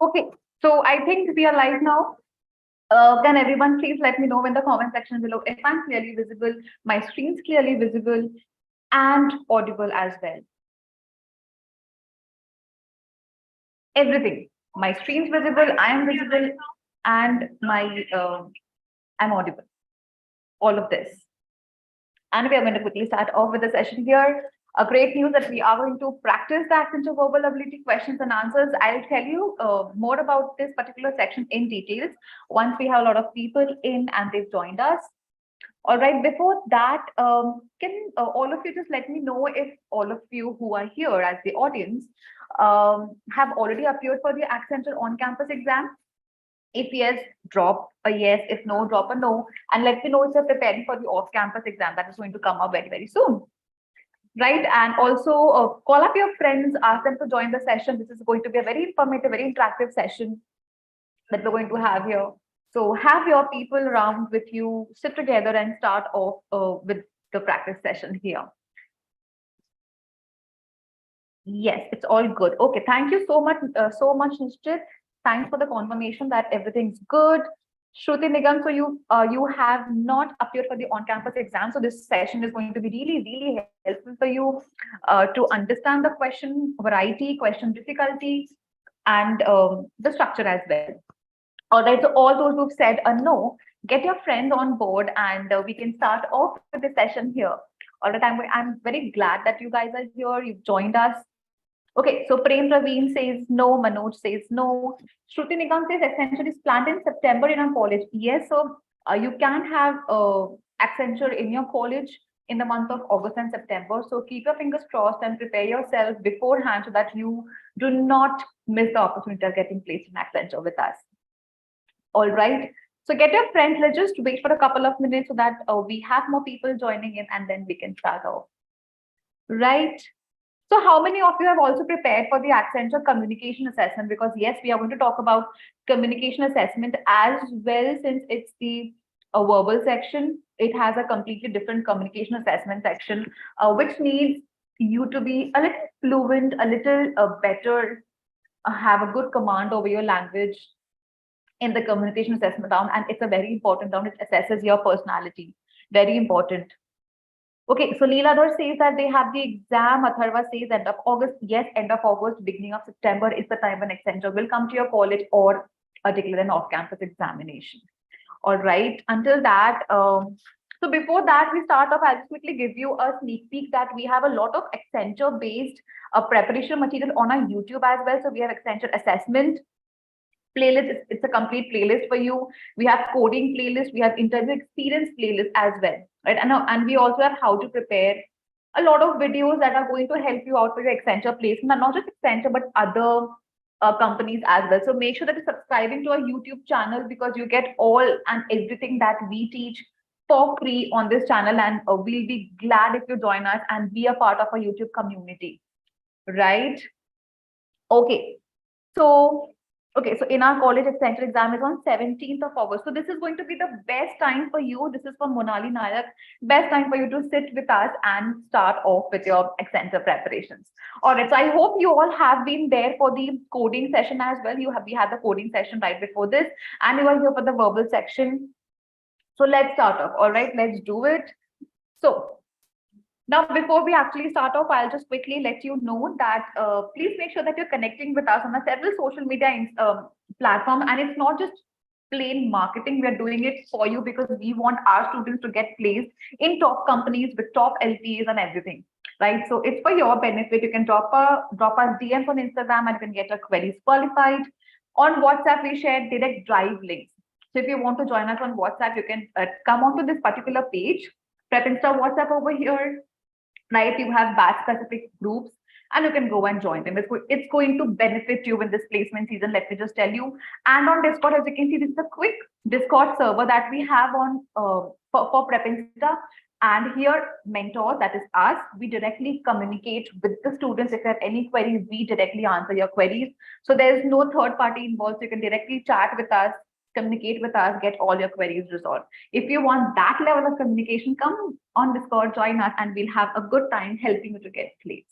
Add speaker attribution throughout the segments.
Speaker 1: Okay, so I think we are live now. Can everyone please let me know in the comment section below if I'm clearly visible, my screen's clearly visible and audible as well. Everything. My screen's visible, I am visible, and I'm audible. All of this. And we are going to quickly start off with the session here. A great news that we are going to practice the Accenture verbal ability questions and answers. I'll tell you more about this particular section in details once we have a lot of people in and they've joined us. All right, before that, can all of you just let me know if all of you who are here as the audience have already appeared for the Accenture on-campus exam? If yes, drop a yes. If no, drop a no. And let me know if you're preparing for the off-campus exam that is going to come up very, very soon. Right. And also call up your friends, ask them to join the session. This is going to be a very informative, very interactive session that we're going to have here. So have your people around with you, sit together and start off with the practice session here. Yes, it's all good. Okay, thank you so much, Nishchit. Thanks for the confirmation that everything's good. Shruti Nigam, so you have not appeared for the on-campus exam, so this session is going to be really, really helpful for you to understand the question variety, question difficulty, and the structure as well. All right, so all those who've said a no, get your friends on board and we can start off with the session here. All right, I'm very glad that you guys are here. You've joined us. Okay, so Prem Raveen says no, Manoj says no. Shruti Nigam says Accenture is planned in September in our college. Yes, so you can have Accenture in your college in the month of August and September. So keep your fingers crossed and prepare yourself beforehand so that you do not miss the opportunity of getting placed in Accenture with us. All right. So get your friends. Let's just wait for a couple of minutes so that we have more people joining in and then we can start off. Right. So how many of you have also prepared for the Accenture communication assessment? Because yes, we are going to talk about communication assessment as well, since it's the verbal section. It has a completely different communication assessment section, which needs you to be a little fluent, a little better, have a good command over your language in the communication assessment round. And it's a very important round. It assesses your personality. Very important. Okay, so Leeladhar says that they have the exam. Atharva says end of August. Yes, end of August, beginning of September is the time when Accenture will come to your college or declare an off-campus examination. All right, until that, so before that we start off, I'll just quickly give you a sneak peek that we have a lot of Accenture-based preparation material on our YouTube as well. So we have Accenture assessment playlist. It's a complete playlist for you. We have coding playlist, we have interview experience playlist as well, right? And we also have how to prepare, a lot of videos that are going to help you out with your Accenture placement, and not just Accenture but other companies as well. So make sure that you're subscribing to our YouTube channel, because you get all and everything that we teach for free on this channel, and we'll be glad if you join us and be a part of our YouTube community, right? Okay, so in our college Accenture exam is on 17th of August. So this is going to be the best time for you. This is for Monali Nayak. Best time for you to sit with us and start off with your Accenture preparations. All right. So I hope you all have been there for the coding session as well. We had the coding session right before this, and you are here for the verbal section. So let's start off. All right. Let's do it. So now, before we actually start off, I'll just quickly let you know that please make sure that you're connecting with us on a several social media platform. And it's not just plain marketing. We're doing it for you because we want our students to get placed in top companies with top LPAs and everything, right? So it's for your benefit. You can drop us DMs on Instagram and you can get your queries qualified. On WhatsApp, we share direct drive links. So if you want to join us on WhatsApp, you can come onto this particular page, Prep Insta WhatsApp over here. Right, you have batch specific groups and you can go and join them. It's going to benefit you in this placement season, let me just tell you. And on Discord, as you can see, this is a quick Discord server that we have on for Prep Insta. And here, mentors, that is us, we directly communicate with the students. If you have any queries, we directly answer your queries. So there's no third party involved. So you can directly chat with us, communicate with us, get all your queries resolved. If you want that level of communication, come on Discord, join us, and we'll have a good time helping you to get placed.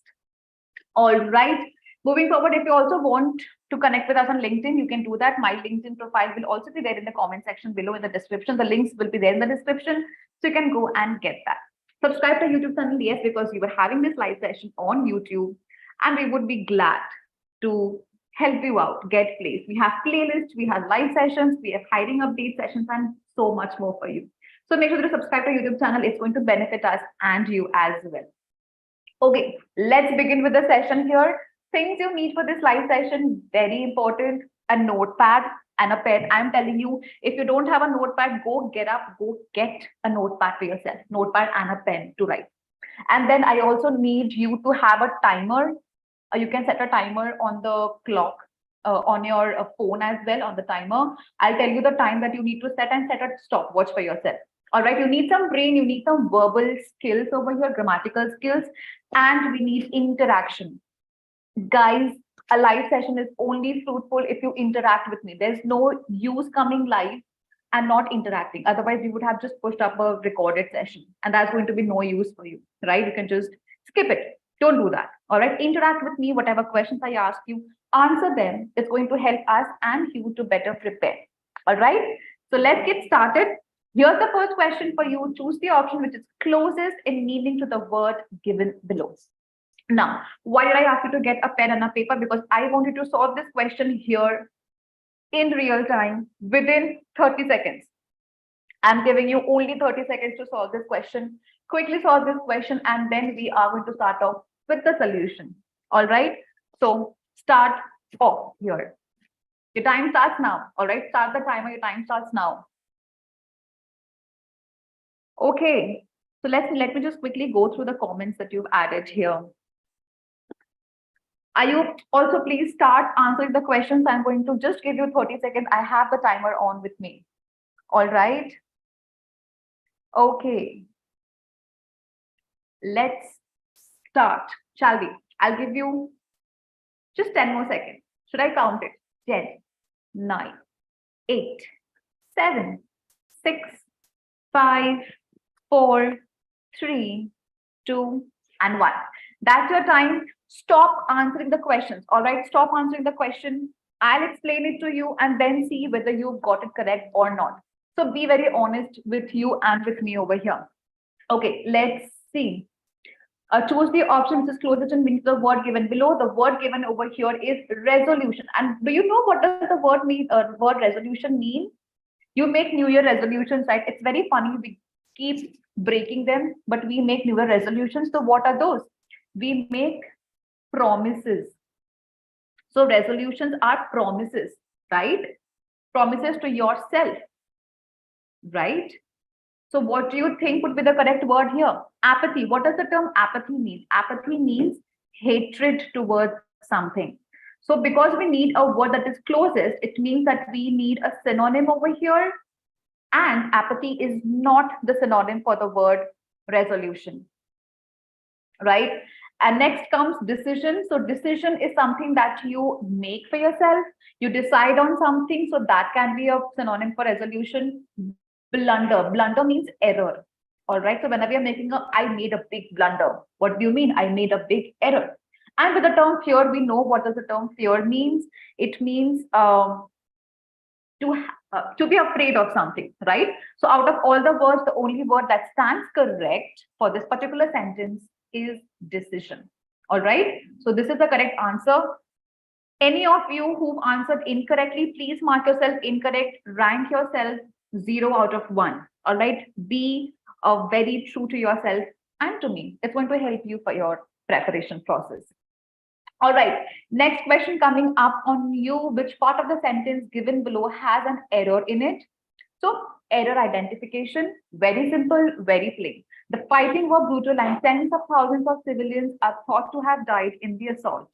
Speaker 1: All right. Moving forward, if you also want to connect with us on LinkedIn, you can do that. My LinkedIn profile will also be there in the comment section below in the description. The links will be there in the description, so you can go and get that. Subscribe to YouTube channel, yes, because we were having this live session on YouTube, and we would be glad to help you out, get placed. We have playlists, we have live sessions, we have hiring update sessions, and so much more for you. So make sure to subscribe to YouTube channel. It's going to benefit us and you as well. Okay, let's begin with the session here. Things you need for this live session, very important, a notepad and a pen. I'm telling you, if you don't have a notepad, go get a notepad for yourself, notepad and a pen to write. And then I also need you to have a timer. You can set a timer on the clock, on your phone as well, on the timer. I'll tell you the time that you need to set and set a stopwatch for yourself. All right, you need some brain, you need some verbal skills over here, grammatical skills, and we need interaction. Guys, a live session is only fruitful if you interact with me. There's no use coming live and not interacting. Otherwise, we would have just pushed up a recorded session, and that's going to be no use for you, right? You can just skip it. Don't do that. All right, interact with me. Whatever questions I ask you, answer them. It's going to help us and you to better prepare. All right, so let's get started. Here's the first question for you. Choose the option which is closest in meaning to the word given below. Now, why did I ask you to get a pen and a paper? Because I wanted to solve this question here in real time within 30 seconds. I'm giving you only 30 seconds to solve this question. Quickly solve this question, and then we are going to start off with the solution. All right. So start off here. Your time starts now. All right. Start the timer. Your time starts now. Okay. So let me just quickly go through the comments that you've added here. Are you also, please start answering the questions. I'm going to just give you 30 seconds. I have the timer on with me. All right. Okay. Let's start, shall we? I'll give you just 10 more seconds. Should I count it? 10, 9, 8, 7, 6, 5, 4, 3, 2, and 1. That's your time. Stop answering the questions. All right, stop answering the question. I'll explain it to you and then see whether you've got it correct or not. So be very honest with you and with me over here. Okay, let's see. Choose the option which is closest in meaning to the word given below. The word given over here is resolution. And do you know what does the word mean? Word resolution mean? You make New Year resolutions, right? It's very funny. We keep breaking them, but we make New Year resolutions. So what are those? We make promises. So resolutions are promises, right? Promises to yourself, right? So what do you think would be the correct word here? Apathy. What does the term apathy mean? Apathy means hatred towards something. So because we need a word that is closest, it means that we need a synonym over here. And apathy is not the synonym for the word resolution, right? And next comes decision. So decision is something that you make for yourself. You decide on something. So that can be a synonym for resolution. Blunder. Blunder means error. All right. So whenever you're making I made a big blunder. What do you mean? I made a big error. And with the term fear, we know what does the term fear means. It means to be afraid of something, right? So out of all the words, the only word that stands correct for this particular sentence is decision. All right. So this is the correct answer. Any of you who've answered incorrectly, please mark yourself incorrect. Rank yourself 0 out of 1. All right. Be very true to yourself and to me. It's going to help you for your preparation process. All right. Next question coming up on you. Which part of the sentence given below has an error in it? So error identification, very simple, very plain. The fighting were brutal and tens of thousands of civilians are thought to have died in the assault.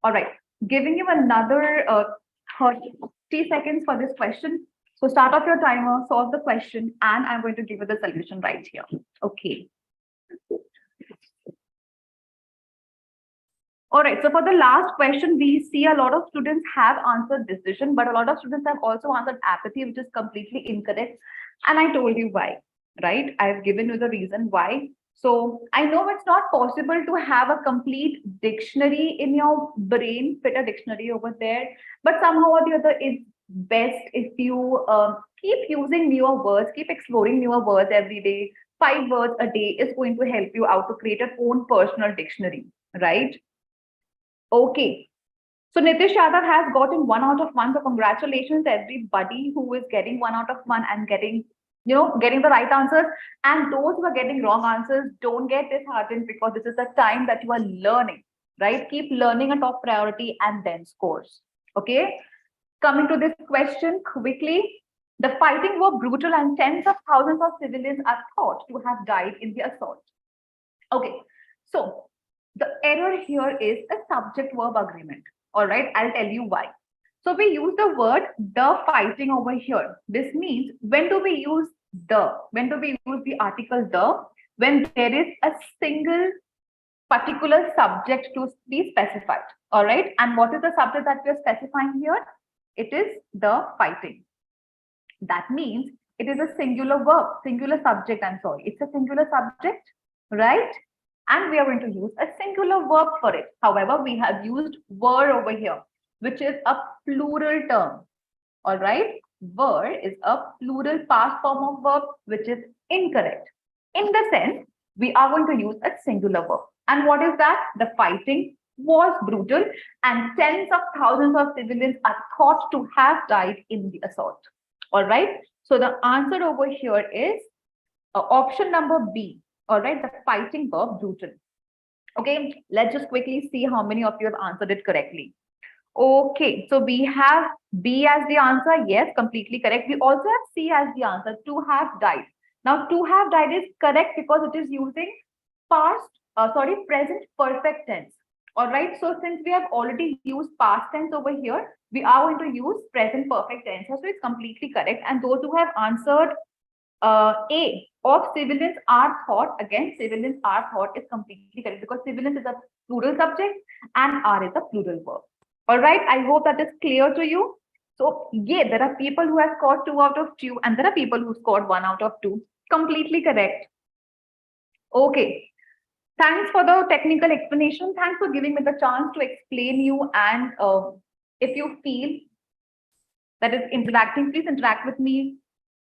Speaker 1: All right. Giving you another 30 seconds for this question. So start off your timer, solve the question, and I'm going to give you the solution right here. Okay. All right, so for the last question, we see a lot of students have answered decision, but a lot of students have also answered apathy, which is completely incorrect. And I told you why, right? I've given you the reason why. So I know it's not possible to have a complete dictionary in your brain, fit a dictionary over there, but somehow or the other, it's best if you keep using newer words, keep exploring newer words every day. 5 words a day is going to help you out to create your own personal dictionary, right? Okay. So Nitish Yadav has gotten 1 out of 1. So congratulations, everybody who is getting 1 out of 1 and getting the right answers. And those who are getting wrong answers, don't get disheartened because this is the time that you are learning, right? Keep learning a top priority and then scores. Okay. Coming to this question quickly, the fighting were brutal and tens of thousands of civilians are thought to have died in the assault. Okay, so the error here is a subject verb agreement. All right, I'll tell you why. So we use the word the fighting over here. This means when do we use the? When do we use the article the? When there is a single particular subject to be specified. All right, and what is the subject that we are specifying here? It is the fighting. That means it is a singular verb, singular subject. I'm sorry, it's a singular subject, right? And we are going to use a singular verb for it. However, we have used were over here, which is a plural term. All right, were is a plural past form of verb, which is incorrect. In the sense, we are going to use a singular verb. And what is that? The fighting was brutal and tens of thousands of civilians are thought to have died in the assault. All right. So the answer over here is option number B. All right. The fighting verb brutal. Okay. Let's just quickly see how many of you have answered it correctly. Okay. So we have B as the answer. Yes, completely correct. We also have C as the answer. To have died. Now, to have died is correct because it is using present perfect tense. All right. So since we have already used past tense over here, we are going to use present perfect tense. So it's completely correct. And those who have answered A of civilians are thought, again, civilians are thought is completely correct because civilians is a plural subject and are is a plural verb. All right. I hope that is clear to you. So yeah, there are people who have scored 2 out of 2 and there are people who scored 1 out of 2. Completely correct. Okay. Thanks for the technical explanation. Thanks for giving me the chance to explain you. And if you feel that is interacting, please interact with me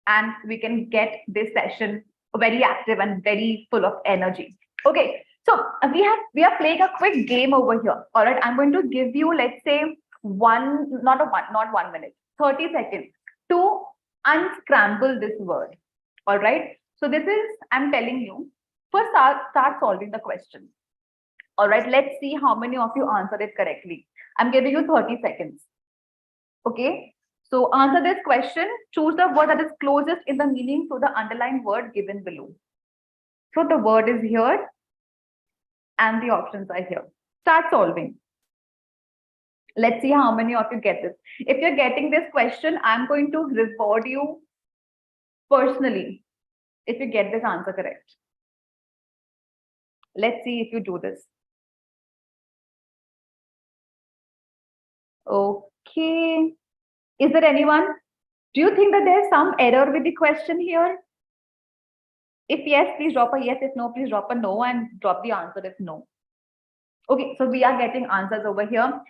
Speaker 1: and we can get this session very active and very full of energy. Okay, so we are playing a quick game over here. All right, I'm going to give you, let's say, not 1 minute, 30 seconds to unscramble this word. All right, so this is, I'm telling you, first start solving the question. All right, let's see how many of you answered it correctly. I'm giving you 30 seconds. Okay, so answer this question. Choose the word that is closest in the meaning to the underlined word given below. So the word is here and the options are here. Start solving. Let's see how many of you get this. If you're getting this question, I'm going to reward you personally if you get this answer correct. Let's see if you do this. Okay. Is there anyone? Do you think that there's some error with the question here? If yes, please drop a yes. If no, please drop a no and drop the answer if no. Okay, so we are getting answers over here.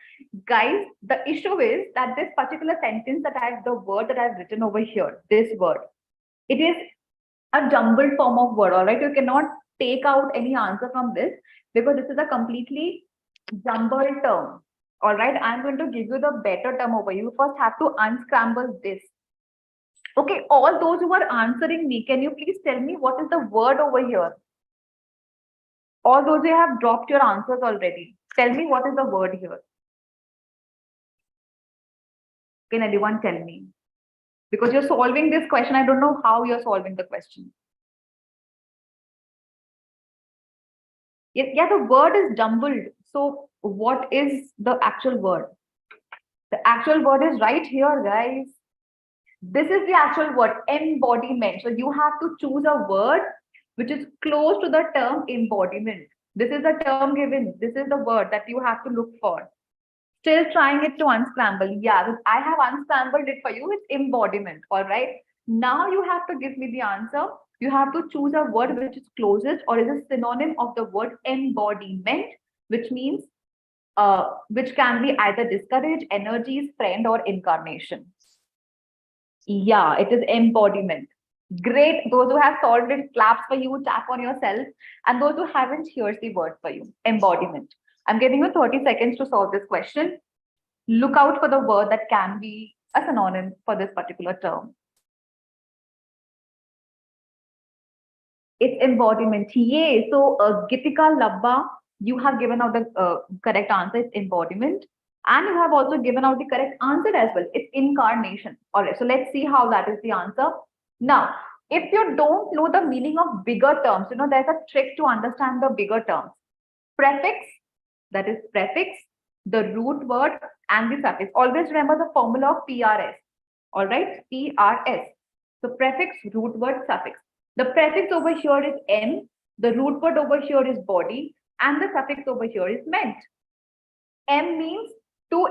Speaker 1: Guys, the issue is that this particular sentence the word that I've written over here, this word, it is a jumbled form of word, all right? You cannot take out any answer from this because this is a completely jumbled term. All right, I'm going to give you the better term over. You first have to unscramble this. Okay, all those who are answering me, can you please tell me what is the word over here? All those who have dropped your answers already, tell me what is the word here. Can anyone tell me? Because you're solving this question, I don't know how you're solving the question. Yeah, the word is jumbled. So what is the actual word? The actual word is right here, guys. This is the actual word, embodiment. So you have to choose a word which is close to the term embodiment. This is the term given. This is the word that you have to look for. Still trying it to unscramble. Yeah, I have unscrambled it for you. It's embodiment. All right. Now you have to give me the answer. You have to choose a word which is closest or is a synonym of the word embodiment, which means which can be either discourage, energies, friend, or incarnation. Yeah, it is embodiment. Great. Those who have solved it, claps for you, tap on yourself. And those who haven't, here's the word for you, embodiment. I'm giving you 30 seconds to solve this question. Look out for the word that can be a synonym for this particular term. It's embodiment. Yay. So, Gitika Labba, you have given out the correct answer. It's embodiment. And you have also given out the correct answer as well. It's incarnation. All right. So, let's see how that is the answer. Now, if you don't know the meaning of bigger terms, there's a trick to understand the bigger terms. Prefix, that is prefix, the root word, and the suffix. Always remember the formula of PRS. All right. PRS. So, prefix, root word, suffix. The prefix over here is M, the root word over here is body, and the suffix over here is meant. M means to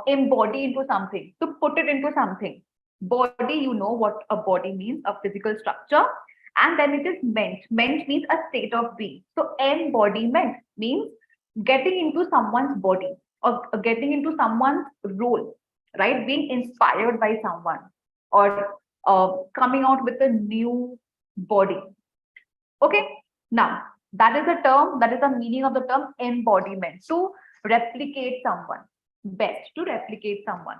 Speaker 1: embody into something, to put it into something. Body, you know what a body means, a physical structure. And then it is meant. Meant means a state of being. So embodiment means getting into someone's body or getting into someone's role, right? Being inspired by someone or coming out with a new body. Okay, now that is the term, that is the meaning of the term embodiment, to replicate someone, best to replicate someone.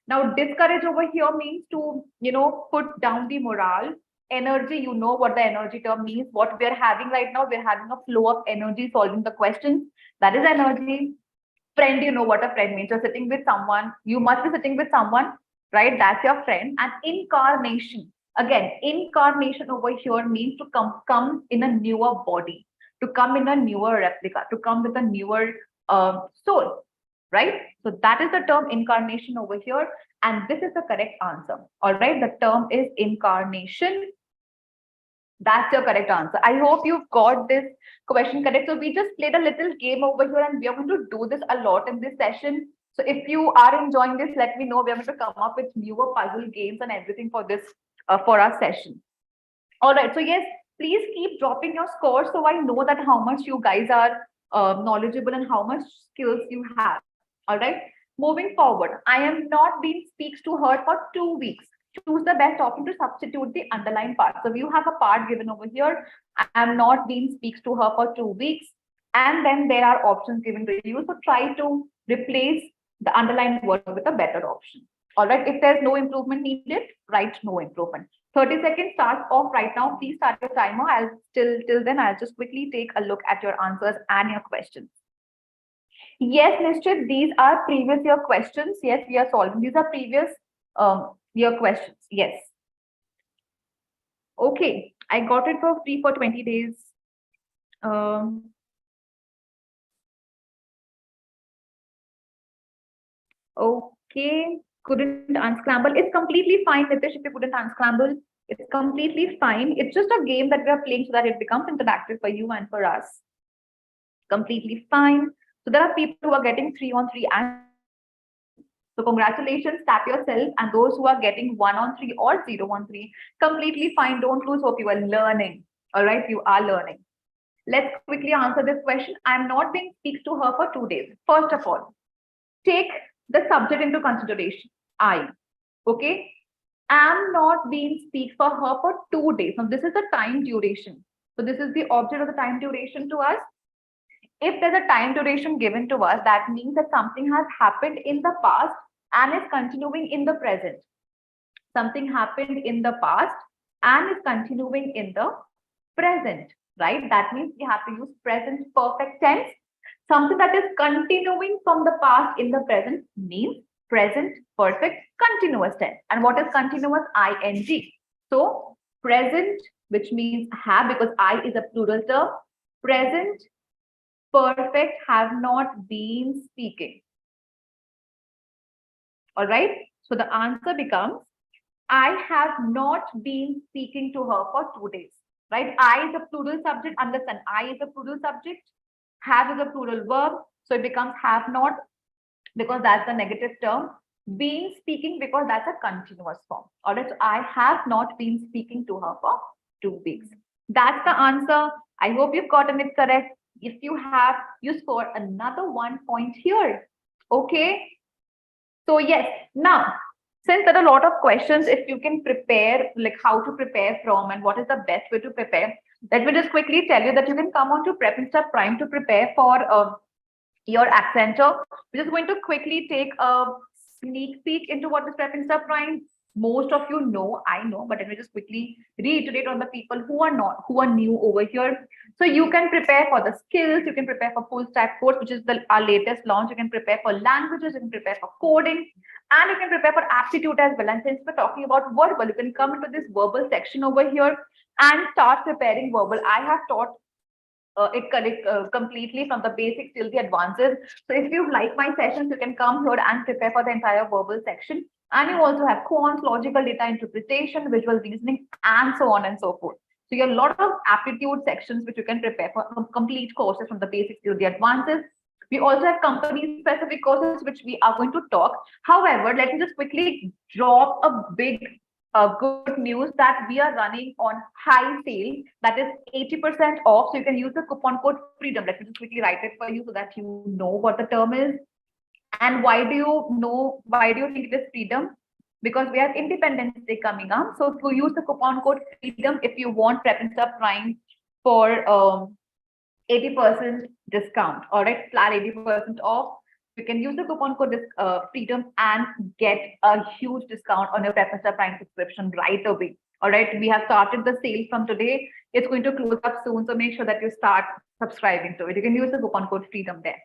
Speaker 1: Now, discourage over here means to, put down the morale. Energy, you know what the energy term means. What we are having right now, we're having a flow of energy solving the questions. That is energy. Friend, you know what a friend means. You're sitting with someone, you must be sitting with someone, right? That's your friend. And incarnation, again, incarnation over here means to come in a newer body, to come in a newer replica, to come with a newer soul, right? So that is the term incarnation over here, and this is the correct answer. All right, the term is incarnation. That's your correct answer. I hope you've got this question correct. So we just played a little game over here, and we are going to do this a lot in this session. So if you are enjoying this, let me know. We are going to come up with newer puzzle games and everything for this for our session. All right. So yes, please keep dropping your scores so I know that how much you guys are knowledgeable and how much skills you have. All right. Moving forward, I am not being speaks to her for 2 weeks. Choose the best option to substitute the underlined part. So you have a part given over here. I am not being speaks to her for 2 weeks. And then there are options given to you. So try to replace the underlined word with a better option. All right. If there's no improvement needed, write no improvement. 30 seconds starts off right now. Please start your timer. I'll till then, I'll just quickly take a look at your answers and your questions. Yes, Nishchit, these are previous year questions. Yes, we are solving. These are previous year questions. Yes. Okay, I got it for free for 20 days. Okay, couldn't unscramble. It's completely fine, Nitish, if you couldn't unscramble. It's completely fine. It's just a game that we are playing so that it becomes interactive for you and for us. Completely fine. So there are people who are getting 3 on 3 and so congratulations, tap yourself. And those who are getting 1 on 3 or 0 on 3, completely fine. Don't lose hope. You are learning. All right, you are learning. Let's quickly answer this question. I'm not being speaks to her for 2 days. First of all, take the subject into consideration. I. Okay. Am not being speaks for her for 2 days. Now, this is the time duration. So this is the object of the time duration to us. If there's a time duration given to us, that means that something has happened in the past and is continuing in the present. Something happened in the past and is continuing in the present, right? That means we have to use present perfect tense. Something that is continuing from the past in the present means present perfect continuous tense. And what is continuous? ing. So present, which means have, because I is a plural term. Present perfect have not been speaking. All right. So the answer becomes, I have not been speaking to her for 2 days. Right. I is a plural subject. Understand, I is a plural subject. Have is a plural verb. So it becomes have not because that's the negative term. Been speaking because that's a continuous form. All right. So I have not been speaking to her for 2 weeks. That's the answer. I hope you've gotten it correct. If you have, you score another 1 point here. Okay. So yes, now, since there are a lot of questions, if you can prepare, like how to prepare from and what is the best way to prepare, let me just quickly tell you that you can come on to Prep Insta Prime to prepare for your Accenture. We're just going to quickly take a sneak peek into what is Prep Insta Prime. Most of you know, I know, but let me just quickly reiterate on the people who are not, who are new over here. So you can prepare for the skills, you can prepare for full stack course, which is our latest launch. You can prepare for languages, you can prepare for coding, and you can prepare for aptitude as well. And since we're talking about verbal, you can come into this verbal section over here and start preparing verbal. I have taught completely from the basics till the advances. So if you like my sessions, you can come here and prepare for the entire verbal section. And you also have quants, logical data interpretation, visual reasoning, and so on and so forth. So you have a lot of aptitude sections which you can prepare for complete courses from the basics till the advances. We also have company specific courses which we are going to talk. However, let me just quickly drop a big good news that we are running on high sale, that is 80% off. So you can use the coupon code freedom. Let me just quickly write it for you so that you know what the term is. And why do you think it is freedom? Because we have Independence Day coming up. So to use the coupon code freedom if you want Prep Insta Prime for 80% discount. All right, flat 80% off. You can use the coupon code freedom and get a huge discount on your Prep Insta Prime subscription right away. All right, we have started the sale from today. It's going to close up soon, so make sure that you start subscribing to it. You can use the coupon code freedom there.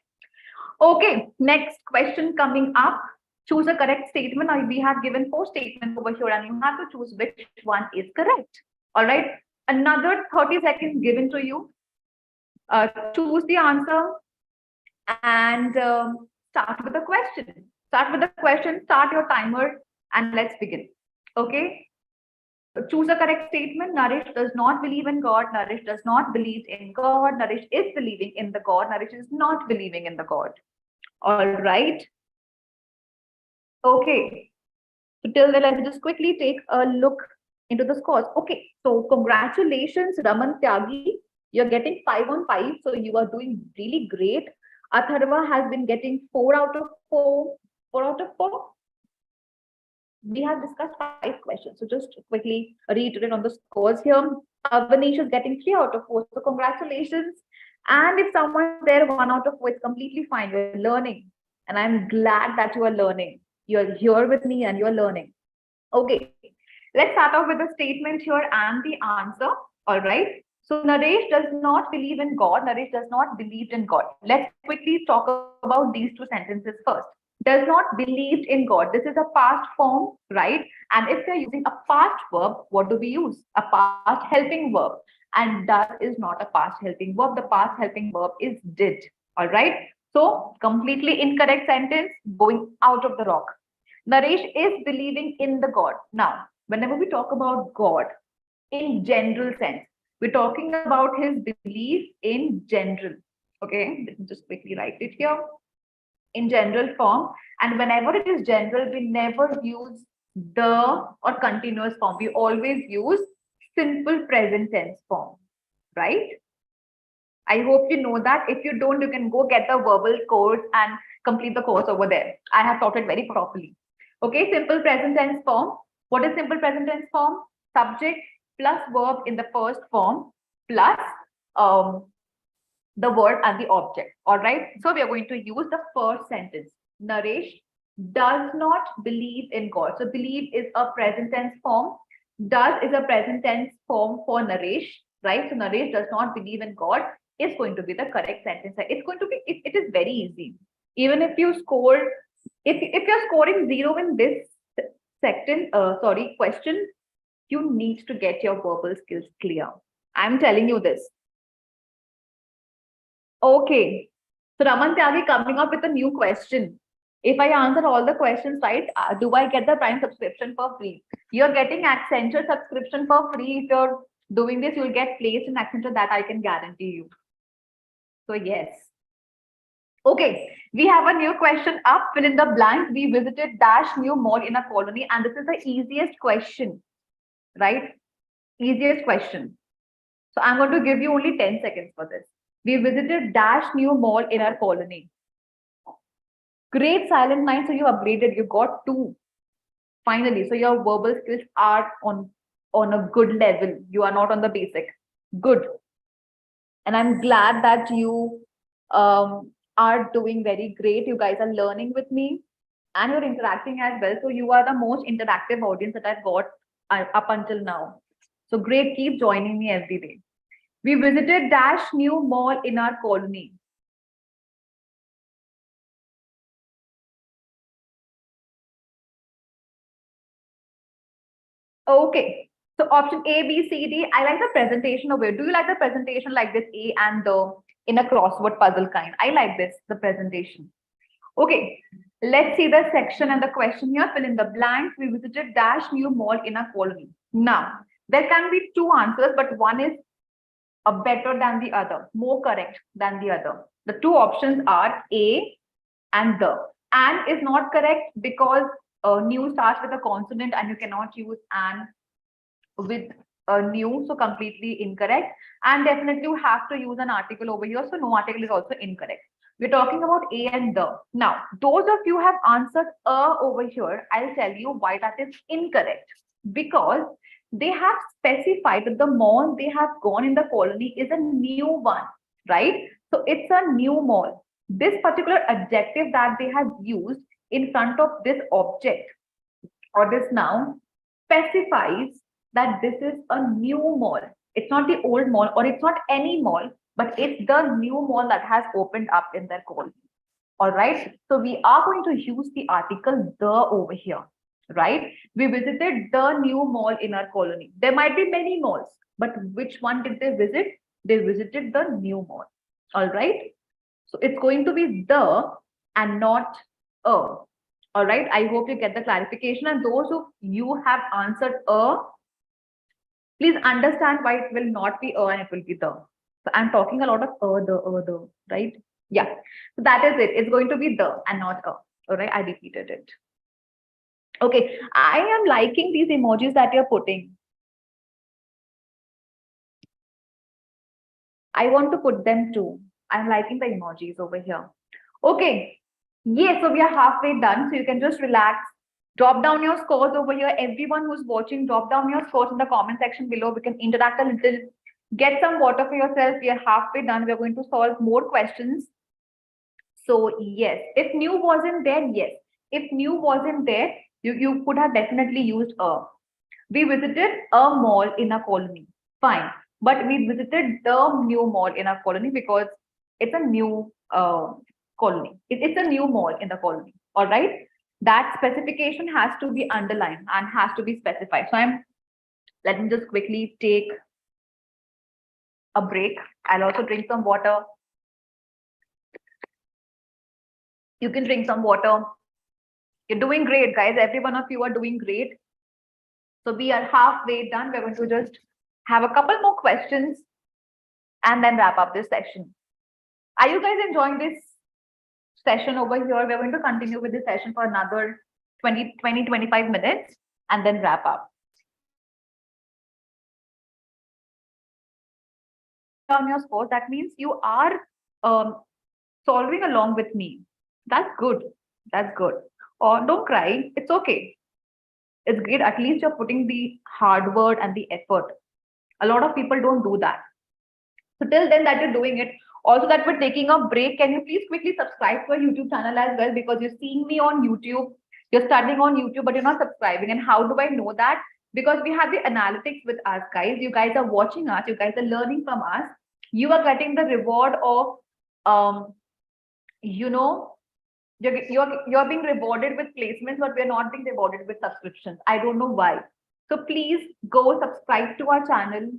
Speaker 1: Okay, next question coming up. Choose a correct statement. Now we have given 4 statements over here, and you have to choose which one is correct. All right, another 30 seconds given to you. Choose the answer and start with the question. Start your timer, and let's begin. Okay. So choose a correct statement. Naresh does not believe in God. Naresh does not believe in God. Naresh is believing in the God. Naresh is not believing in the God. All right. Okay. So till then, let me just quickly take a look into the scores. Okay. So congratulations, Raman Tyagi. You're getting 5 on 5. So you are doing really great. Atharva has been getting 4 out of 4. 4 out of 4. We have discussed 5 questions. So just quickly reiterate on the scores here. Avanish is getting 3 out of 4. So congratulations. And if someone's there 1 out of 4, it's completely fine. You're learning. And I'm glad that you are learning. You're here with me and you're learning. Okay. Let's start off with the statement here and the answer. All right. So Naresh does not believe in God. Naresh does not believe in God. Let's quickly talk about these 2 sentences first. Does not believe in God. This is a past form, right? And if they're using a past verb, what do we use? A past helping verb. And that is not a past helping verb. The past helping verb is did. All right. So completely incorrect sentence, going out of the rock. Naresh is believing in the God. Now, whenever we talk about God in general sense, we're talking about his belief in general. Okay, let me just quickly write it here. In general form. And whenever it is general, we never use the or continuous form. We always use simple present tense form, right? I hope you know that. If you don't, you can go get the verbal course and complete the course over there. I have taught it very properly. Okay, simple present tense form. What is simple present tense form? Subject plus verb in the first form plus the word and the object. All right. So we are going to use the first sentence. Naresh does not believe in God. So believe is a present tense form. Does is a present tense form for Naresh, right? So Naresh does not believe in God is going to be the correct sentence. It's going to be, it is very easy. Even if you score, if you're scoring 0 in this question, you need to get your verbal skills clear. I'm telling you this. Okay. So Raman Tyagi coming up with a new question. If I answer all the questions right, do I get the Prime subscription for free? You're getting Accenture subscription for free. If you're doing this, you'll get placed in Accenture, that I can guarantee you. So yes. Okay, we have a new question up. Fill in the blank. We visited dash new mall in a colony, and this is the easiest question, right? Easiest question. So I'm going to give you only 10 seconds for this. We visited dash new mall in our colony. Great silent mind. So you upgraded. You got 2 finally. So your verbal skills are on a good level. You are not on the basic. Good. And I'm glad that you are doing very great. You guys are learning with me and you're interacting as well. So you are the most interactive audience that I've got up until now. So great. Keep joining me every day. We visited dash new mall in our colony. Okay. So option A, B, C, D. I like the presentation of it. Do you like the presentation like this? A and the in a crossword puzzle kind. I like this, the presentation. Okay. Let's see the section and the question here. Fill in the blanks. We visited dash new mall in a colony. Now, there can be 2 answers, but one is a better than the other, more correct than the other. The 2 options are A and the. And is not correct because new starts with a consonant and you cannot use and with a new, so completely incorrect. And definitely you have to use an article over here, so no article is also incorrect. We're talking about A and the. Now, those of you have answered over here, I'll tell you why that is incorrect. Because they have specified that the mall they have gone in the colony is a new one, right? So it's a new mall. This particular adjective that they have used in front of this object or this noun specifies that this is a new mall. It's not the old mall or it's not any mall, but it's the new mall that has opened up in their colony. All right. So we are going to use the article the over here, right? We visited the new mall in our colony. There might be many malls, but which one did they visit? They visited the new mall. All right. So it's going to be the and not a. All right. I hope you get the clarification. And those who you have answered a, please understand why it will not be a and it will be the. So I'm talking a lot of the, right? Yeah. So that is it. It's going to be the and not a. All right. I repeated it. Okay. I am liking these emojis that you're putting. I want to put them too. I'm liking the emojis over here. Okay. Yes, so we are halfway done. So you can just relax. Drop down your scores over here. Everyone who's watching, drop down your scores in the comment section below. We can interact a little. Get some water for yourself. We are halfway done. We're going to solve more questions. So yes, if new wasn't there, yes. If new wasn't there, you could have definitely used a. We visited a mall in a colony. Fine. But we visited the new mall in a colony because it's a new colony. It's a new mall in the colony. All right. That specification has to be underlined and has to be specified. So let me just quickly take a break. I'll also drink some water. You can drink some water. You're doing great, guys. Every one of you are doing great. So we are halfway done. We're going to just have a couple more questions and then wrap up this session. Are you guys enjoying this session over here? We're going to continue with this session for another 25 minutes and then wrap up. On your score, that means you are solving along with me. That's good. That's good. Or don't cry. It's okay. It's great. At least you're putting the hard work and the effort. A lot of people don't do that. So till then that you're doing it. Also that we're taking a break. Can you please quickly subscribe to our YouTube channel as well? Because you're seeing me on YouTube. You're studying on YouTube, but you're not subscribing. And how do I know that? Because we have the analytics with us, guys. You guys are watching us. You guys are learning from us. You are getting the reward of, you're being rewarded with placements, but we're not being rewarded with subscriptions. I don't know why. So please go subscribe to our channel.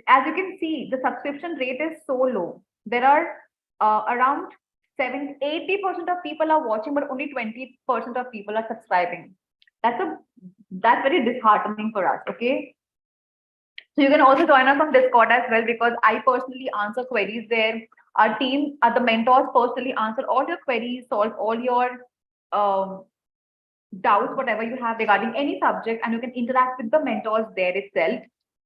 Speaker 1: As you can see, the subscription rate is so low. There are around 80% of people are watching, but only 20% of people are subscribing. That's very disheartening for us. Okay. So you can also join us on Discord as well, because I personally answer queries there. Our team, the mentors personally answer all your queries, solve all your doubts, whatever you have regarding any subject, and you can interact with the mentors there itself.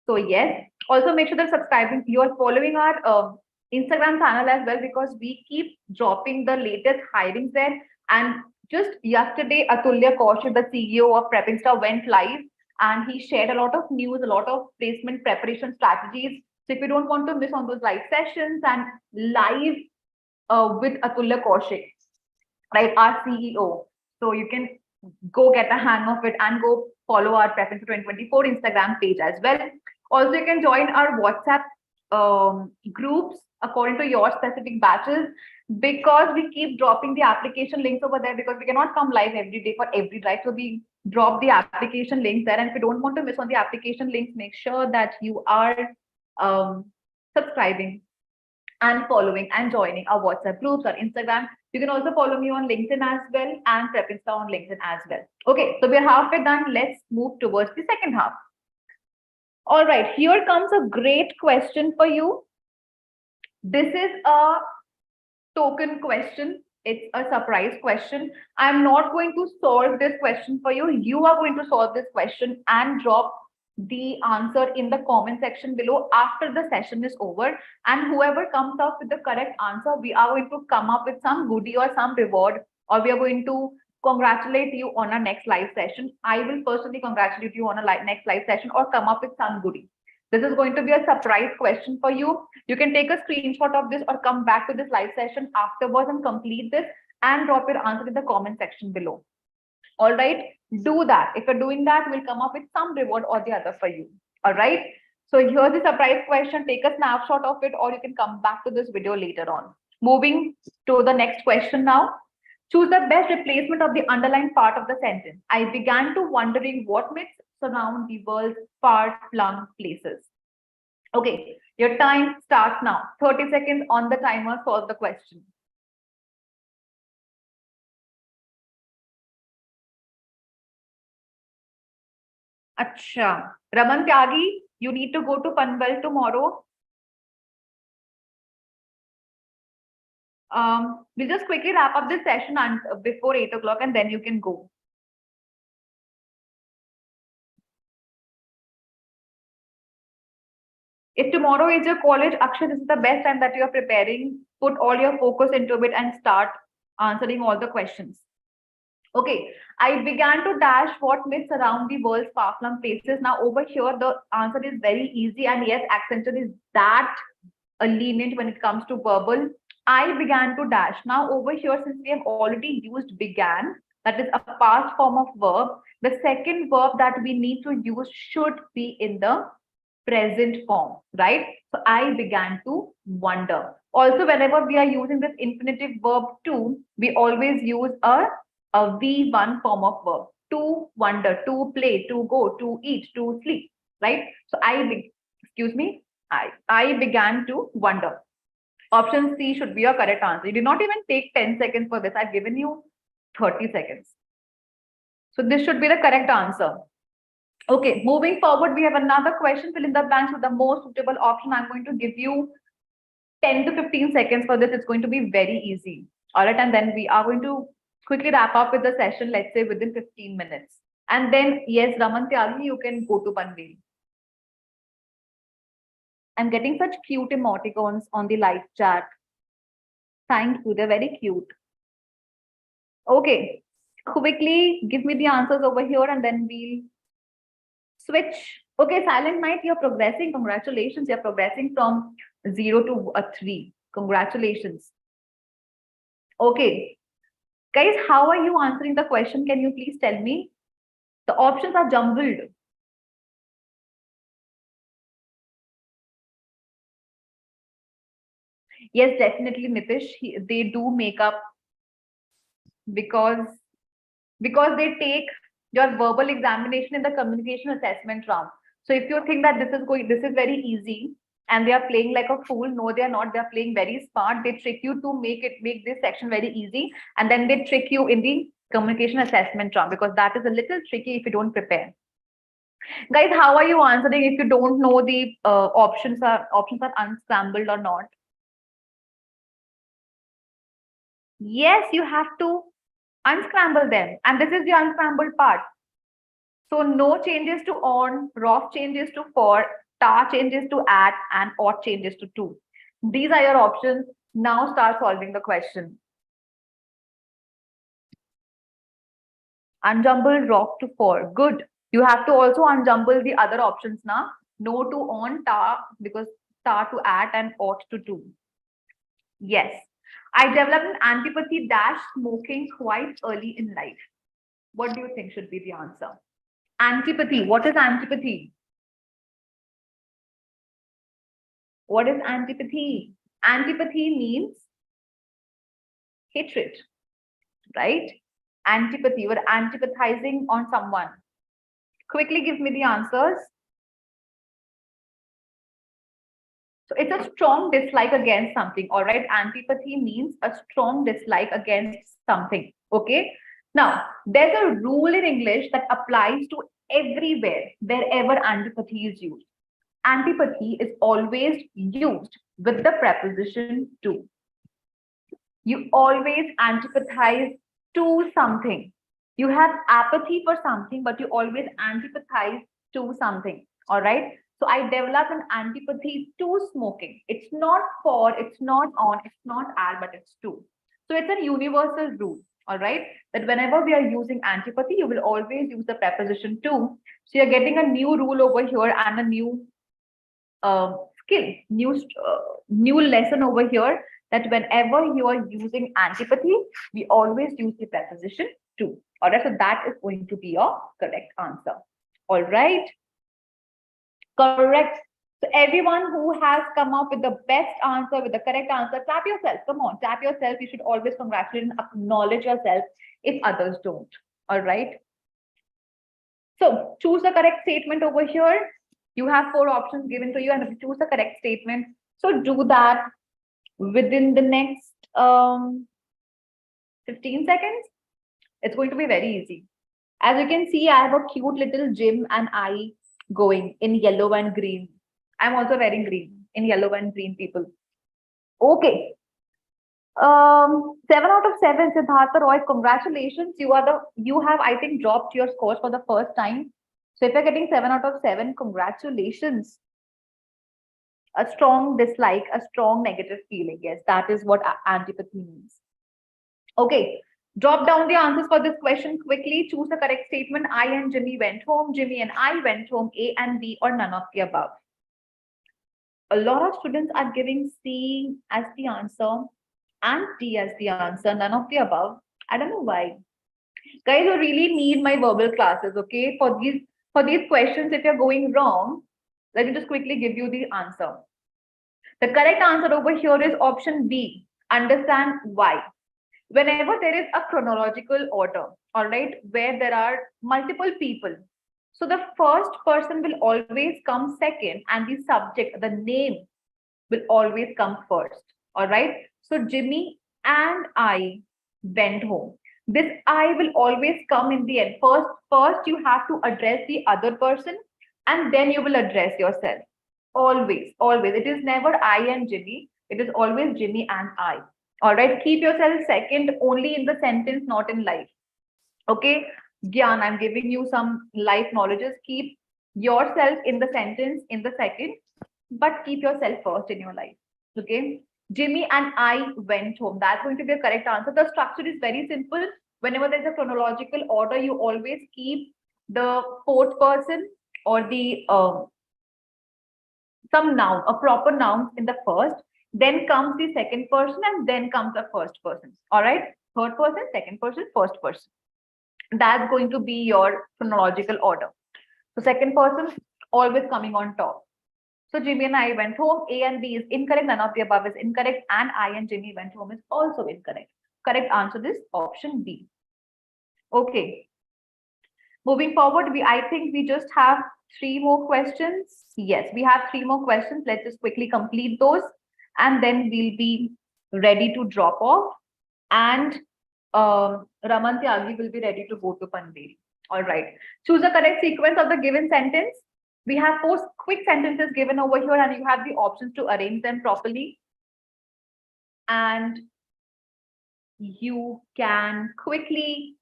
Speaker 1: So yes, also make sure that subscribing, you are following our Instagram channel as well, because we keep dropping the latest hirings there. And just yesterday, Atulya Kaushik, the CEO of Prepping Star, went live and he shared a lot of news, a lot of placement preparation strategies. So if you don't want to miss on those live sessions and live with Atulya Kaushik, right, our CEO, so you can go get a hang of it and go follow our Preference for 2024 Instagram page as well. Also, you can join our WhatsApp groups according to your specific batches, because we keep dropping the application links over there, because we cannot come live every day for every drive. So we drop the application links there. And if you don't want to miss on the application links, make sure that you are subscribing and following and joining our WhatsApp groups or Instagram. You can also follow me on LinkedIn as well and Prepinsta on LinkedIn as well. Okay, so we're halfway done. Let's move towards the second half. All right, here comes a great question for you. This is a token question. It's a surprise question. I'm not going to solve this question for you. You are going to solve this question and drop the answer in the comment section below after the session is over. And whoever comes up with the correct answer, we are going to come up with some goodie or some reward, or we are going to congratulate you on our next live session. I will personally congratulate you on a next live session or come up with some goodie. This is going to be a surprise question for you. You can take a screenshot of this or come back to this live session afterwards and complete this and drop your answer in the comment section below. All right, do that. If you're doing that, we'll come up with some reward or the other for you. All right. So here's the surprise question. Take a snapshot of it, or you can come back to this video later on. Moving to the next question now. Choose the best replacement of the underlined part of the sentence. I began to wondering what myths surround the world's far-flung places. Okay, your time starts now. 30 seconds on the timer. Solve the question. Acha. Raman Tyagi, you need to go to Panvel tomorrow. We'll just quickly wrap up this session and before 8 o'clock, and then you can go. If tomorrow is your college, Akshay, this is the best time that you are preparing. Put all your focus into it and start answering all the questions. Okay, I began to dash what myths around the world's far-flung places. Now over here, the answer is very easy. And yes, Accenture is that lenient when it comes to verbal. I began to dash. Now over here, since we have already used began, that is a past form of verb, the second verb that we need to use should be in the present form, right? So I began to wonder. Also, whenever we are using this infinitive verb to, we always use a V1 form of verb. To wonder, to play, to go, to eat, to sleep, right? So I began to wonder. Option C should be your correct answer. You did not even take 10 seconds for this. I've given you 30 seconds. So this should be the correct answer. Okay, moving forward, we have another question. Fill in the blanks with the most suitable option. I'm going to give you 10 to 15 seconds for this. It's going to be very easy. All right, and then we are going to quickly wrap up with the session, let's say within 15 minutes. And then, yes, Raman Tyagi, you can go to Panvel. I'm getting such cute emoticons on the live chat. Thank you, they're very cute. Okay, quickly give me the answers over here and then we'll switch. Okay, Silent Night, you're progressing. Congratulations, you're progressing from 0 to a 3. Congratulations. Okay, guys, how are you answering the question? Can you please tell me? The options are jumbled. Yes, definitely, Nitish. They do make up because they take your verbal examination in the communication assessment round. So if you think that this is very easy and they are playing like a fool, no, they are not. They are playing very smart. They trick you to make this section very easy, and then they trick you in the communication assessment round, because that is a little tricky if you don't prepare. Guys, how are you answering if you don't know the options are unscrambled or not? Yes, you have to unscramble them. And this is the unscrambled part. So no changes to on, rough changes to for, star changes to at, and odd changes to to. These are your options. Now start solving the question. Unjumble rock to for. Good. You have to also unjumble the other options now. No to on, ta, because ta to at and ought to do. Yes. I developed an antipathy dash smoking quite early in life. What do you think should be the answer? Antipathy. What is antipathy? What is antipathy? Antipathy means hatred, right? Antipathy. We're antipathizing on someone. Quickly give me the answers. So it's a strong dislike against something, all right? Antipathy means a strong dislike against something, okay? Now, there's a rule in English that applies to everywhere, wherever antipathy is used. Antipathy is always used with the preposition to. You always antipathize to something. You have apathy for something, but you always antipathize to something, all right? So I develop an antipathy to smoking. It's not for, it's not on, it's not at, but it's to. So it's a universal rule, all right? That whenever we are using antipathy, you will always use the preposition to. So you're getting a new rule over here and a new skill, new lesson over here, that whenever you are using antipathy, we always use the preposition to. All right, so that is going to be your correct answer. All right. Correct. So everyone who has come up with the best answer, with the correct answer, tap yourself. Come on, tap yourself. You should always congratulate and acknowledge yourself if others don't. All right. So choose the correct statement over here. You have 4 options given to you and choose the correct statement. So do that within the next 15 seconds. It's going to be very easy. As you can see, I have a cute little Jim and I going in yellow and green. I'm also wearing green, in yellow and green, people. Okay. 7 out of 7, Siddhartha Roy, congratulations. You have, I think, dropped your scores for the first time. So if you're getting 7 out of 7, congratulations. A strong dislike, a strong negative feeling. Yes, that is what antipathy means. Okay, drop down the answers for this question quickly. Choose the correct statement. I and Jimmy went home. Jimmy and I went home. A and B, or none of the above. A lot of students are giving C as the answer and D as the answer, none of the above. I don't know why. Guys, you really need my verbal classes, okay? For these questions, if you're going wrong, let me just quickly give you the answer. The correct answer over here is option B. Understand why. Whenever there is a chronological order, all right, where there are multiple people, so the first person will always come second and the subject, the name, will always come first. All right. So Jimmy and I went home. This I will always come in the end. First you have to address the other person and then you will address yourself. Always, always. It is never I and Jimmy. It is always Jimmy and I. All right. Keep yourself second only in the sentence, not in life. Okay. Gyan, I'm giving you some life knowledges. Keep yourself in the sentence in the second, but keep yourself first in your life. Okay. Jimmy and I went home. That's going to be a correct answer. The structure is very simple. Whenever there's a chronological order, you always keep the fourth person or the some noun, a proper noun in the first, then comes the second person, and then comes the first person. All right. Third person, second person, first person. That's going to be your chronological order. So second person always coming on top. So Jimmy and I went home. A and B is incorrect. None of the above is incorrect. And I and Jimmy went home is also incorrect. Correct answer is option B. Okay. Moving forward, I think we just have 3 more questions. Yes, we have 3 more questions. Let's just quickly complete those. And then we'll be ready to drop off. And Raman Tyagi will be ready to go to Panderi. All right. Choose the correct sequence of the given sentence. We have 4 quick sentences given over here, and you have the options to arrange them properly. And you can quickly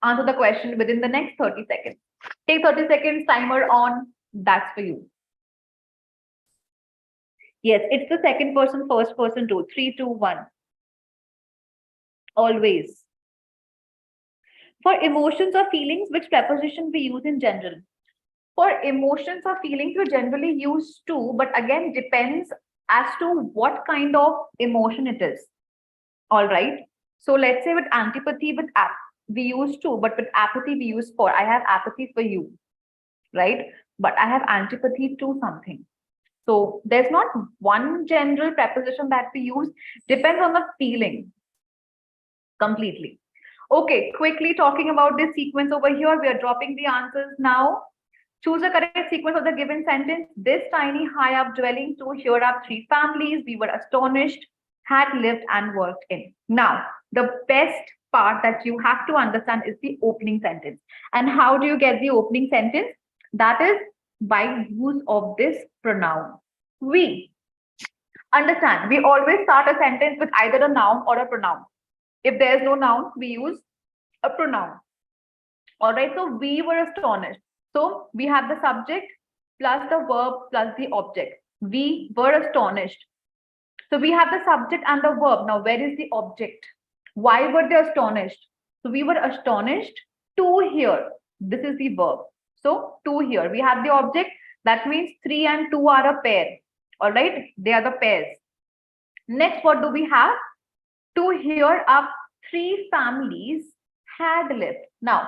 Speaker 1: answer the question within the next 30 seconds. Take 30 seconds, timer on. That's for you. Yes, it's the second person, first person rule. 3, 2, 1. Always. For emotions or feelings, which preposition we use in general? For emotions or feelings, we generally use to, but again, depends as to what kind of emotion it is. All right. So let's say with antipathy, we use to, but with apathy, we use for. I have apathy for you, right? But I have antipathy to something. So there's not one general preposition that we use, depends on the feeling completely. Okay, quickly talking about this sequence over here, we are dropping the answers now. Choose a correct sequence of the given sentence. This tiny high up dwelling, to here are three families. We were astonished, had lived and worked in. Now, the best part that you have to understand is the opening sentence. And how do you get the opening sentence? That is by use of this pronoun. We understand. We always start a sentence with either a noun or a pronoun. If there's no noun, we use a pronoun. All right, so we were astonished. So we have the subject plus the verb plus the object. We were astonished. So we have the subject and the verb. Now, where is the object? Why were they astonished? So we were astonished to hear. This is the verb. So to hear. We have the object. That means 3 and 2 are a pair. All right, they are the pairs. Next, what do we have? To hear up 3 families had lived. Now,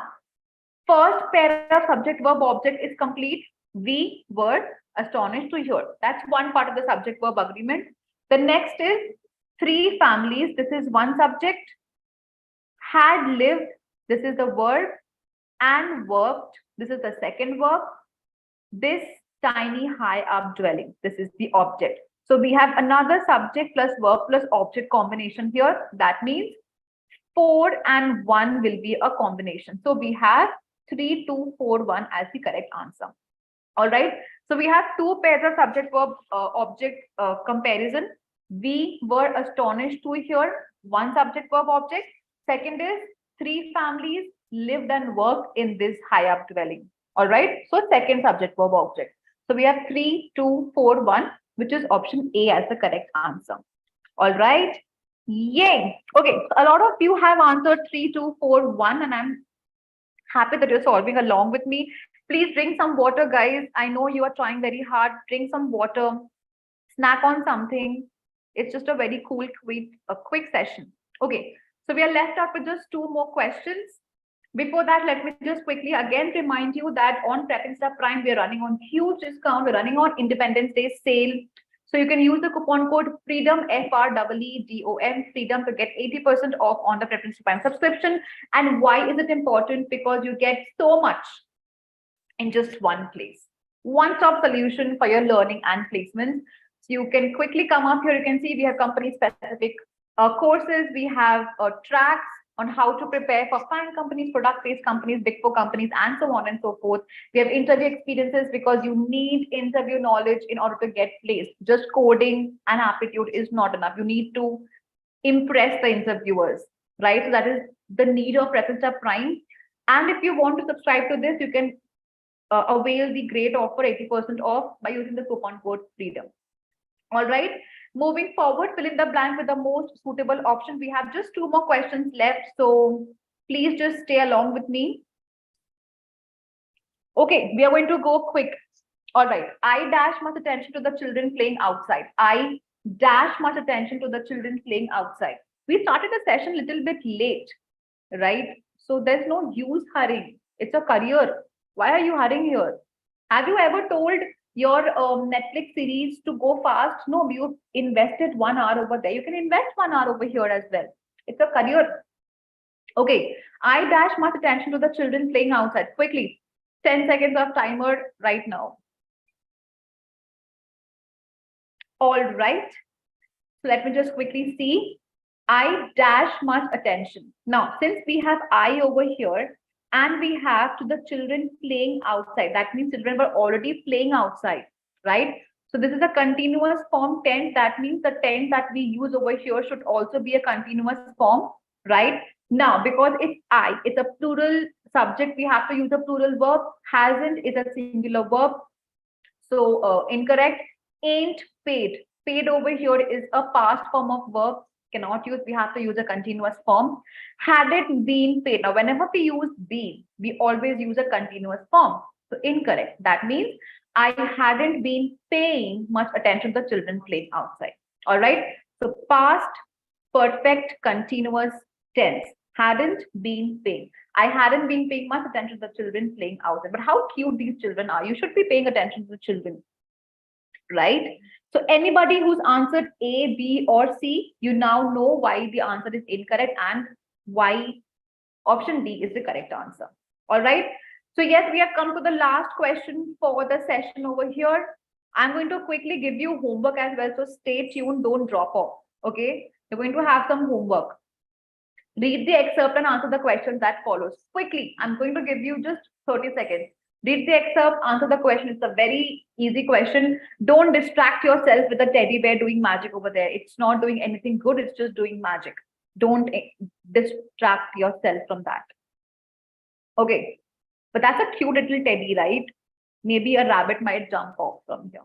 Speaker 1: first pair of subject verb object is complete. We were astonished to hear. That's one part of the subject verb agreement. The next is 3 families. This is one subject. Had lived. This is the verb. And worked. This is the second verb. This tiny high up dwelling. This is the object. So we have another subject plus verb plus object combination here. That means 4 and 1 will be a combination. So we have 3, 2, 4, 1 as the correct answer. All right. So we have 2 pairs of subject verb object comparison. We were astonished to hear. 1 subject verb object. Second is 3 families lived and worked in this high up dwelling. All right. So second subject verb object. So we have 3, 2, 4, 1, which is option A as the correct answer. All right. Yay. Okay. So a lot of you have answered 3, 2, 4, 1, and I'm happy that you're solving along with me. Please drink some water, guys. I know you are trying very hard. Drink some water, snack on something. It's just a very cool, quick session. Okay, so we are left out with just 2 more questions. Before that, let me just quickly again remind you that on Prep Insta Prime, we are running on huge discount. We're running on Independence Day sale. So you can use the coupon code FREEDOM, FREEDOM, FREEDOM to get 80% off on the Prep Insta Prime subscription. And why is it important? Because you get so much in just one place. One-stop solution for your learning and placements. So you can quickly come up here. You can see we have company-specific courses. We have tracks on how to prepare for FANG companies, product-based companies, Big Four companies, and so on and so forth. We have interview experiences because you need interview knowledge in order to get placed. Just coding and aptitude is not enough. You need to impress the interviewers, right? So that is the need of Prep Insta Prime. And if you want to subscribe to this, you can avail the great offer 80% off by using the coupon code FREEDOM. All right. Moving forward, fill in the blank with the most suitable option. We have just 2 more questions left. So please just stay along with me. Okay, we are going to go quick. All right. I dash much attention to the children playing outside. I dash much attention to the children playing outside. We started the session a little bit late, right? So there's no use hurrying. It's a career. Why are you hurrying here? Have you ever told your Netflix series to go fast? No, you invested 1 hour over there. You can invest 1 hour over here as well. It's a career. Okay, I dash much attention to the children playing outside. Quickly, 10 seconds of timer right now. All right. So let me just quickly see. I dash much attention. Now, since we have I over here, and we have to the children playing outside. That means children were already playing outside, right? So this is a continuous form tense. That means the tense that we use over here should also be a continuous form, right? Now, because it's I, it's a plural subject, we have to use a plural verb. Hasn't is a singular verb. So incorrect. Ain't paid. Paid over here is a past form of verb. Cannot use, we have to use a continuous form. Had it been paid. Now, whenever we use been, we always use a continuous form. So incorrect. That means I hadn't been paying much attention to the children playing outside. All right. So past perfect continuous tense. Hadn't been paying. I hadn't been paying much attention to the children playing outside. But how cute these children are. You should be paying attention to the children, right? So anybody who's answered A, B, or C, you now know why the answer is incorrect and why option D is the correct answer. All right. So yes, we have come to the last question for the session over here. I'm going to quickly give you homework as well. So stay tuned, don't drop off. Okay. You're going to have some homework. Read the excerpt and answer the questions that follows. Quickly, I'm going to give you just 30 seconds. Read the excerpt, answer the question. It's a very easy question. Don't distract yourself with a teddy bear doing magic over there. It's not doing anything good. It's just doing magic. Don't distract yourself from that. Okay. But that's a cute little teddy, right? Maybe a rabbit might jump off from here.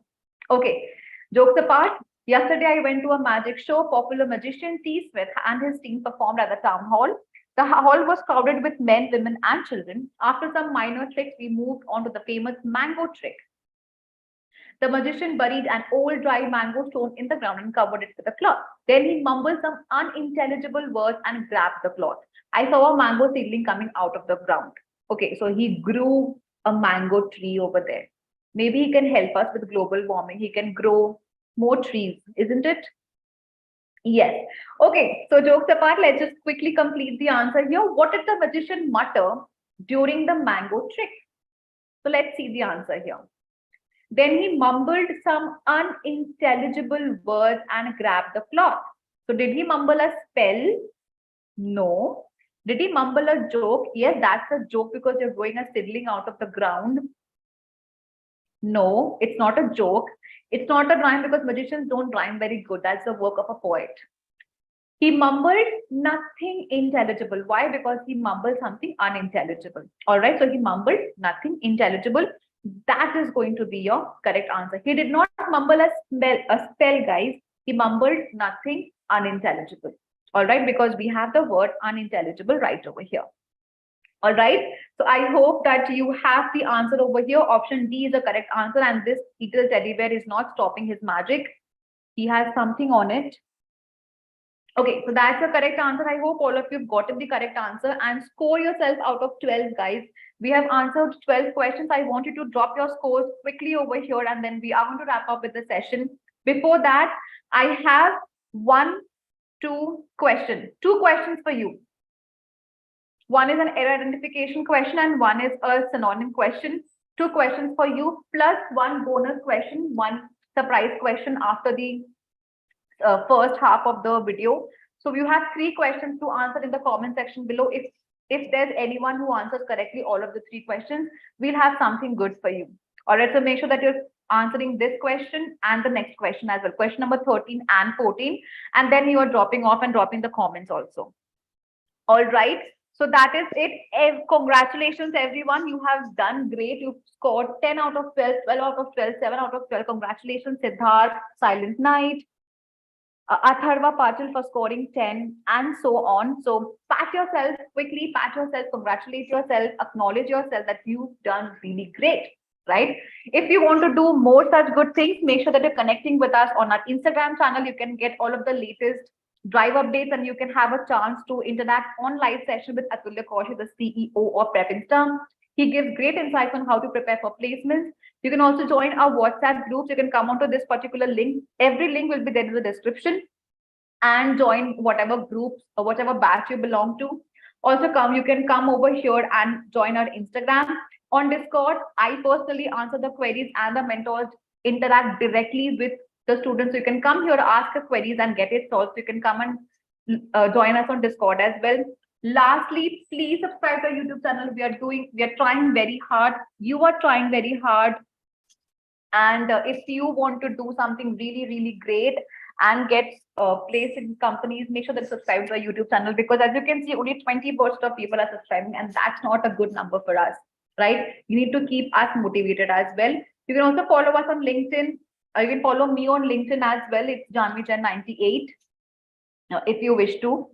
Speaker 1: Okay. Jokes apart, yesterday I went to a magic show. Popular magician T. Smith and his team performed at the town hall. The hall was crowded with men, women, and children. After some minor tricks, we moved on to the famous mango trick. The magician buried an old dry mango stone in the ground and covered it with a cloth. Then he mumbled some unintelligible words and grabbed the cloth. I saw a mango seedling coming out of the ground. Okay, so he grew a mango tree over there. Maybe he can help us with global warming. He can grow more trees, isn't it? Yes. Okay, so jokes apart, let's just quickly complete the answer here. What did the magician mutter during the mango trick? So let's see the answer here. Then he mumbled some unintelligible words and grabbed the cloth. So did he mumble a spell? No. Did he mumble a joke? Yes, that's a joke because you're growing a seedling out of the ground. No, it's not a joke. It's not a rhyme because magicians don't rhyme very good. That's the work of a poet. He mumbled nothing intelligible. Why? Because he mumbled something unintelligible. All right. So he mumbled nothing intelligible. That is going to be your correct answer. He did not mumble a spell, guys. He mumbled nothing unintelligible. All right. Because we have the word unintelligible right over here. All right. So I hope that you have the answer over here. Option D is the correct answer. And this little teddy bear is not stopping his magic. He has something on it. Okay, so that's the correct answer. I hope all of you have gotten the correct answer and score yourself out of 12, guys. We have answered 12 questions. I want you to drop your scores quickly over here and then we are going to wrap up with the session. Before that, I have two questions for you. One is an error identification question and one is a synonym question. 2 questions for you plus 1 bonus question, 1 surprise question after the first half of the video. So you have 3 questions to answer in the comment section below. If there's anyone who answers correctly all of the 3 questions, we'll have something good for you. All right, so make sure that you're answering this question and the next question as well, question number 13 and 14, and then you are dropping off and dropping the comments also. All right, so that is it. Congratulations, everyone. You have done great. You've scored 10 out of 12, 12 out of 12, 7 out of 12. Congratulations, Siddharth, Silent Night, Atharva Patil for scoring 10 and so on. So pat yourself, quickly pat yourself, congratulate yourself, acknowledge yourself that you've done really great, right? If you want to do more such good things, make sure that you're connecting with us on our Instagram channel. You can get all of the latest drive updates and you can have a chance to interact on live session with Atulya Kaushik, the CEO of Prep Instant. He gives great insights on how to prepare for placements. You can also join our WhatsApp groups. You can come onto this particular link. Every link will be there in the description and join whatever groups or whatever batch you belong to. Also you can come over here and join our Instagram. On Discord, I personally answer the queries and the mentors interact directly with the students. So you can come here, ask the queries and get it solved. So you can come and join us on Discord as well. Lastly, please subscribe to our YouTube channel. We are trying very hard. You are trying very hard. And if you want to do something really, really great and get placed in companies, make sure that you subscribe to our YouTube channel, because as you can see, only 20% of people are subscribing, and that's not a good number for us, right? You need to keep us motivated as well. You can also follow us on LinkedIn. You can follow me on LinkedIn as well. It's janvijan98 if you wish to.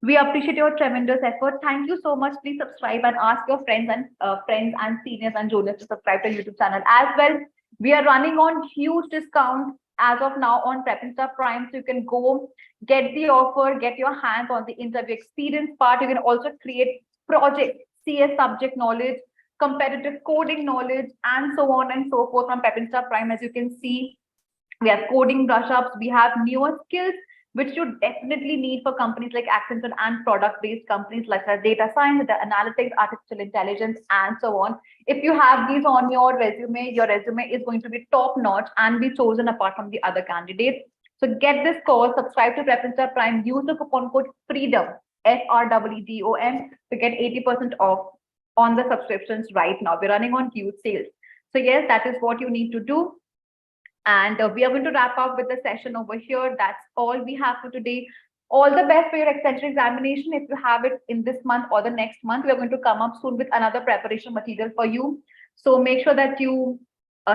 Speaker 1: We appreciate your tremendous effort. Thank you so much. Please subscribe and ask your friends and seniors and juniors to subscribe to our YouTube channel as well. We are running on huge discount as of now on Prep Insta Prime, so you can go get the offer, get your hands on the interview experience part. You can also create project CS subject knowledge, competitive coding knowledge, and so on and so forth from Prep Insta Prime. As you can see, we have coding brush ups, we have newer skills which you definitely need for companies like Accenture and product-based companies like data science, data analytics, artificial intelligence, and so on. If you have these on your resume is going to be top-notch and be chosen apart from the other candidates. So get this call, subscribe to Preference Prime, use the coupon code FREEDOM, FREEDOM, to get 80% off on the subscriptions right now. We're running on huge sales. So yes, that is what you need to do. And we are going to wrap up with the session over here. That's all we have for today. All the best for your Accenture examination. If you have it in this month or the next month, we are going to come up soon with another preparation material for you. So make sure that you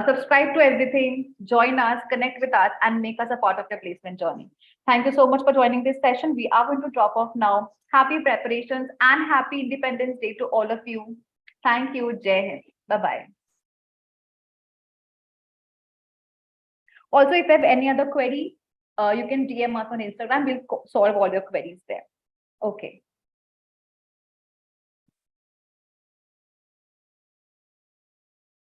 Speaker 1: subscribe to everything, join us, connect with us, and make us a part of your placement journey. Thank you so much for joining this session. We are going to drop off now. Happy preparations and happy Independence Day to all of you. Thank you. Jai Hind. Bye-bye. Also, if you have any other query, you can DM us on Instagram. We'll solve all your queries there. Okay.